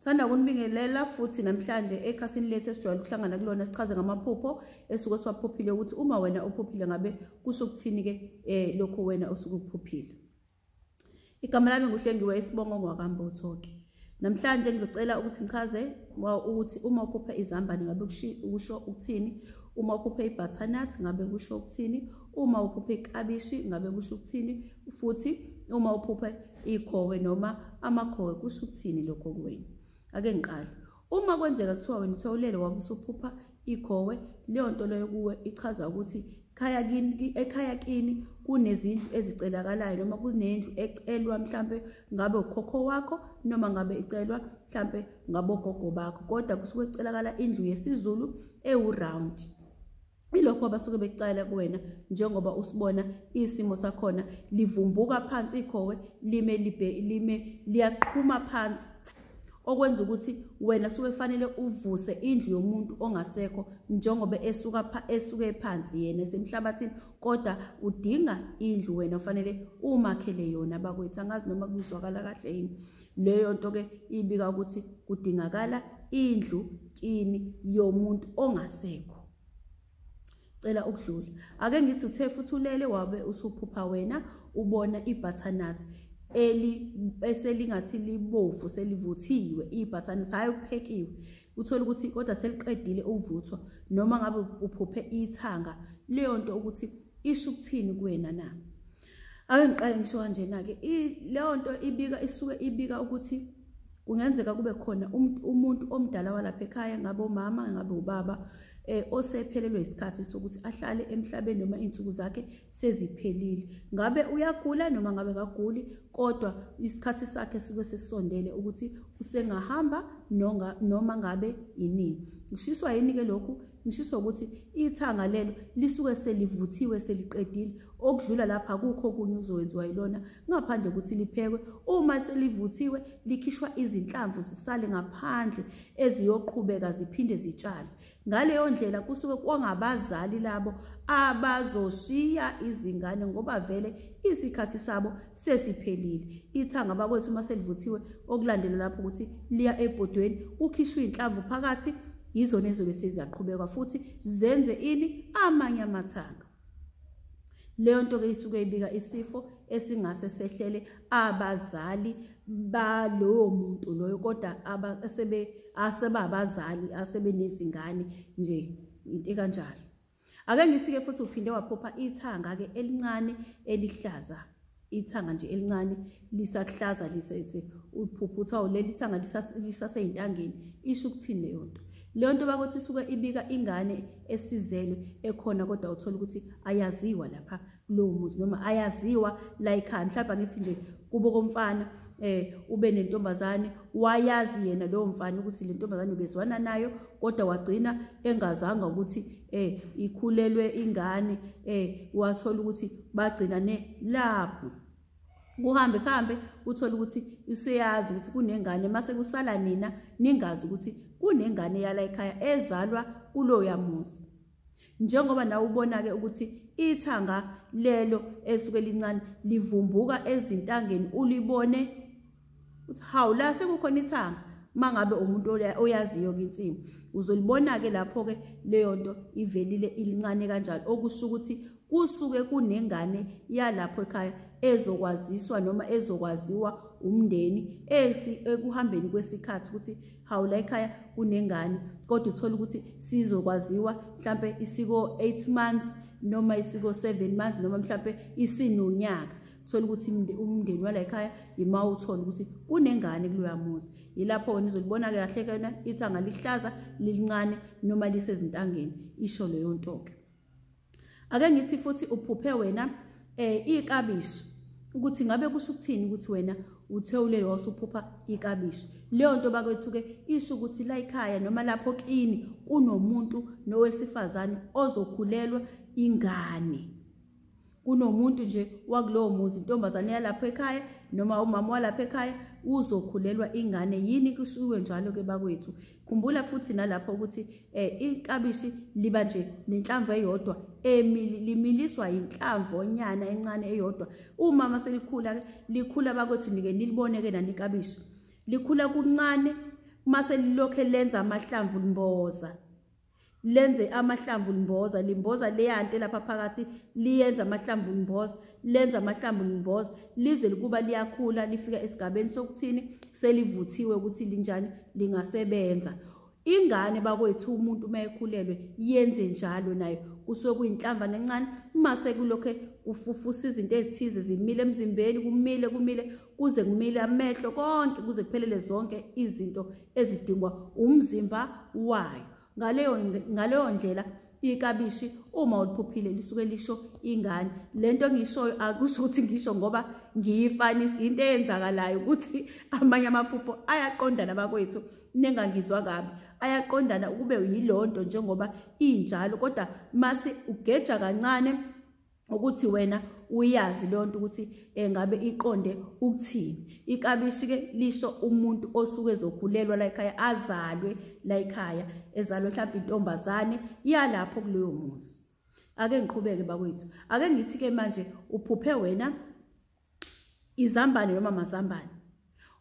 Sithanda ukunibingelela futhi namhlanje ekhasini lethu esijwayele ukuhlangana kulona sichaze ngamaphupho esuke siwaphuphile ukuthi uma wena uphuphile ngabe kusho ukuthini ke lokho wena osuke ukuphuphile. Igama lami nguHlengiwe Isibongo ngwakamboto ke. Namhlanje ngizocela ukuthi ngichaze ukuthi uma uphupha izambane ngabe kusho ukuthini, uma uphupha ibutternut ngabe kusho ukuthini, uma uphupha iklabishi ngabe kusho ukuthini, futhi uma uphupha ikhowe noma amakhowe kusho ukuthini lokho kuwena. Ake ngiqale. Uma kwenzeka kuthiwa wena uthawulele wabe usuphupha ikhowe, leyo nto leyo kuwe ichaza ukuthi ekhaya kini kunezindlu ezicelakalayo noma kunendlu ecelwa mhlambe ngabe ukhokho wakho noma ngabe icelwa mhlambe ngabogogo bakho, kodwa kusuke kucelakala indlu yesiZulu round. Ilokho abasuke becala kuwena njengoba usibona isimo sakhona livumbuka phansi ikhowe lime liyaqhuma phansi, okwenza ukuthi wena suke kufanele uvuse indlu yomuntu ongasekho njengoba esuke phansi yena esemhlabathini, kodwa udinga indlu wena ufanele umakhele yona bakwethu. Angazi noma kuzwakala kahle yini leyo nto ke ibika ukuthi kudingakala indlu kini yomuntu ongasekho. Cela ukudlula. Ake ngithi uthe futhi ulele wabe usuphupha wena ubona ibutternut eselingathi libovu selivuthiwe, ibutternut hayi ukuphekiwe, uthola ukuthi kodwa seliqedile ukuvuthwa, noma ngabe uphuphe ithanga, leyo nto ukuthi isho ukuthini kuwena na. Ake ngiqale ngisho kanjena ke leyo nto isuke ibika ukuthi kungenzeka kube khona umuntu omdala walapha ekhaya, ngabe umama ngabe ubaba, osephelelwe isikhathi sokuthi ahlale emhlabeni noma insuku zakhe seziphelile. Ngabe uyagula noma ngabe kaguli, kodwa isikhathi sakhe suke sesondele ukuthi usengahamba noma ngabe inini. Ngishiswa yini ke lokhu? Ngishiswa ukuthi ithanga lelo lisuke selivuthiwe seliqedile, okudlula lapha akukho kunye uzowenziwa yilona ngaphandle ukuthi liphekwe. Uma selivuthiwe likhishwa izinhlamvu zisale ngaphandle eziyoqhubeka ziphinde zitshale. Ngaleyo ndlela kusuke kwangabazali labo abazoshiya izingane ngoba vele isikhathi sabo sesiphelile. Ithanga bakwethu uma selivuthiwe okulandela lapho ukuthi liya ebhodweni kukhishwa inhlamvu phakathi, yizona ezobe seziyaqhubeka futhi zenze ini amanye amathanga. Leyo nto ke isuke ibika isifo esingase sehlele abazali balowo muntu loyo, kodwa asebabazali asebenezingane nje into kanjalo. Ake ngithi ke futhi uphinde waphupha ithanga ke elincane elihlaza, ithanga nje elincane lisahlaza lisese uphupha uleli ithanga lisaseyintangeni, isho ukuthini leyo nto? Leyo nto bakuthi isuke ibika ingane esizelwe ekhona, kodwa uthola ukuthi ayaziwa lapha kulowo muzi noma ayaziwa la ekhaya. Mhlawumbe ngithi nje kubo komfana ube nentombazane, wayazi yena lowo mfana ukuthi le ntombazane ubezwana nayo, kodwa wagcina engazanga ukuthi ikhulelwe ingane, wathola ukuthi bagcinane lapho. Kuhambe uthola ukuthi useyazi ukuthi kunengane, mase kusala nina ningazi ukuthi kunengane yala ekhaya ezalwa kulo yamuzi. Njengoba nawe ubona ke ukuthi ithanga lelo esuke lincane livumbuka ezintangeni, ulibone uthi hawu la sekukhona ithanga. Mangabe umuntu oyaziyo kinsimu uzolibona ke lapho ke leyo nto ivelile ilincane kanjalo, okusho ukuthi kusuke kunengane yalapho ekhaya ezokwaziswa noma ezokwaziwa umndeni ekuhambeni kwesikhathi ukuthi hawu la ekhaya kunengane, kodwa uthola ukuthi sizokwaziwa mhlambe isiko 8 months noma isiko 7 months noma mhlambe isinonyaka. Uthola ukuthi umndeni wala ekhaya ima uthola ukuthi kunengane kuloya muzi. Yilapho wena uzolibona ke kahle kana ithanga lihlaza lilincane noma lisezintangeni, isho leyo nto ke. Ake ngithi futhi uphuphe wena iklabishi, ukuthi ngabe kusho ukuthini ukuthi wena uthewulele wasuphupha iklabishi. Leyo nto bakwethu ke isho ukuthi la ekhaya noma lapho kini kunomuntu nowesifazane ozokhulelwa ingane. Kunomuntu nje wakulowo muzi, intombazane yalapho ekhaya noma umama walapha ekhaya uzokhulelwa ingane. Yini kushiwe njalo ke bakwethu? Khumbula futhi nalapho ukuthi iklabishi liba nje nenhlamvu eyodwa, limiliswa inhlamvu onyana encane eyodwa. Uma selikhula likhula bakwethu nike nilibone ke nani iklabishi likhula kuncane mase lilokhe lenza amahlamvu limboza, lenze amahlamvu limboza, limboza leyanto lapha phakathi liyenza amahlamvu limboza, lenza amahlamvu limboza lize kuba liyakhula lifika esigabeni sokuthini selivuthiwe ukuthi linjani lingasebenza. Ingane bakwethu umuntu mayekhulelwe yenze njalo nayo kusuke kuyinhlamba nencane mase kulokhe ufufusa izinto ezithize zimile emzimbeni kumile kuze kumile amehlo konke kuze kuphelele zonke izinto ezidingwa umzimba wayo. Ngaleyo ndlela ikabishi uma uliphuphile lisuke lisho ingane. Lento ngishoyo akusho ukuthi ngisho ngoba ngiyifanisa into eyenzakalayo ukuthi amanye amaphupho ayaqondana bakwethu nengangizwa kabi ayaqondana kube yilonto njengoba injalo kodwa mase ugeja kancane ukuthi wena uyazi lonto ukuthi ngabe iqonde ukuthini. Ikabishi ke lisho umuntu osuke ezokhulelwa la ekhaya azalwe la ekhaya ezalwe mhlawumbe intombazane yalapho kuleyo muzi. Ake ngiqhubeke bakwethu. Ake ngithi ke manje uphuphe wena izambane noma amazambane.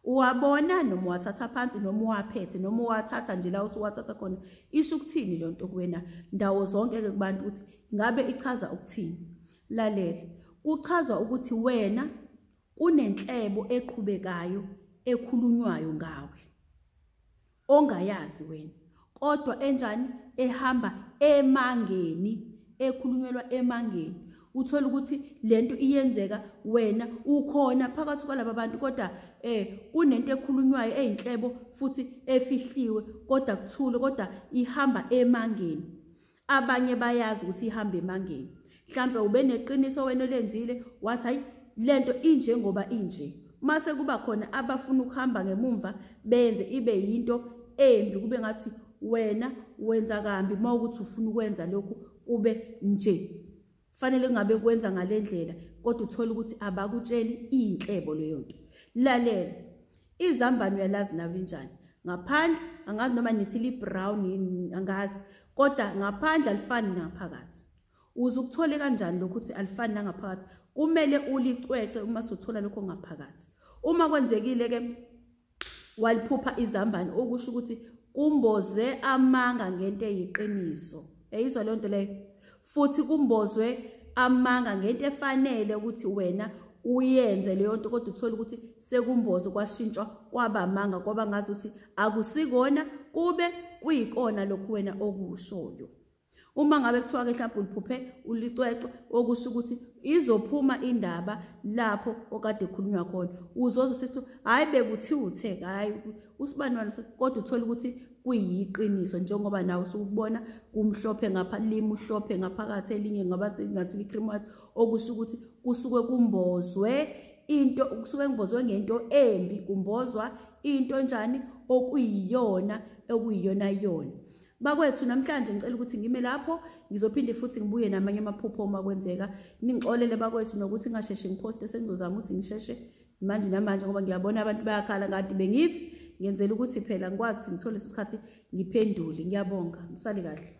Uwabona noma wathatha phansi noma uwaphethe noma uwathatha nje la usuwathatha khona isho ukuthini lonto kuwena ndawo zonke ke kubantu ukuthi ngabe ichaza ukuthini. Lalela, kuchaza ukuthi wena unenhlebo eqhubekayo ekhulunywayo ngawe ongayazi wena kodwa enjani ehamba emangeni ekhulunyelwa emangeni. Uthola ukuthi lento iyenzeka wena ukhona phakathi kwalabo bantu kodwa kunento ekhulunywayo eyinhlebo futhi efihliwe kodwa kuthule kodwa ihamba emangeni. Abanye bayazi ukuthi ihamba emangeni. Mhlambe ube neqiniso wena olenzile wathi hayi lento inje ngoba inje. Mase kuba khona abafuna ukuhamba ngemumva benze ibe yinto embi kube ngathi wena wenza kambi mawukuthi ufuna ukwenza lokhu kube nje. Fanele ngabe kwenza ngalendlela kodwa uthola ukuthi abakutsheli inhlebo leyo nto. Lalela, izambane uyalazi nawe linjani. Ngaphandle angazi noma nithi li brown angazi kodwa ngaphandle alifani naphakathi. Uzukuthole kanjani lokho ukuthi alifani nangaphakathi? Kumele ulicwece uma suthola lokho ngaphakathi. Uma kwenzekile ke waliphupha izambane okusho ukuthi kumboze amanga ngento eyiqiniso. Eyizwa le nto leyo. Futhi kumbozwe amanga ngento efanele ukuthi wena uyenze leyo nto kodwa uthola ukuthi sekumbozo kwashintshwa kwaba amanga kwaba ngazi ukuthi akusikona kube kuyikona lokho wena okushoyo. Uma ngabe kuthiwa ke mhlawumbe uliphuphe ulicwecwe okusho ukuthi izophuma indaba lapho okade ekhulunywa khona uzozo sethi hayi bekuthiwa utheka hayi usibanwana kodwa uthola ukuthi kuyiqiniso njengoba nawe usukubona kumhlophe ngapha limhlophe ngaphakathi elinye ngathi licream okusho ukuthi kusuke kumbozwe into kusuke kumbozwe ngento embi kumbozwa into njani okuyiyona yona. Bakwethu namhlanje ngicela ukuthi ngime lapho ngizophinde futhi ngibuye namanye amaphupho uma kwenzeka ningixolele bakwethu nokuthi ngasheshe ngiposte sengizozama ukuthi ngisheshe manje namanje ngoba ngiyabona abantu bayakhala ngathi bengithi ngenzela ukuthi phela ngikwazi ngithole isikhathi ngiphendule. Ngiyabonga, ngisale kahle.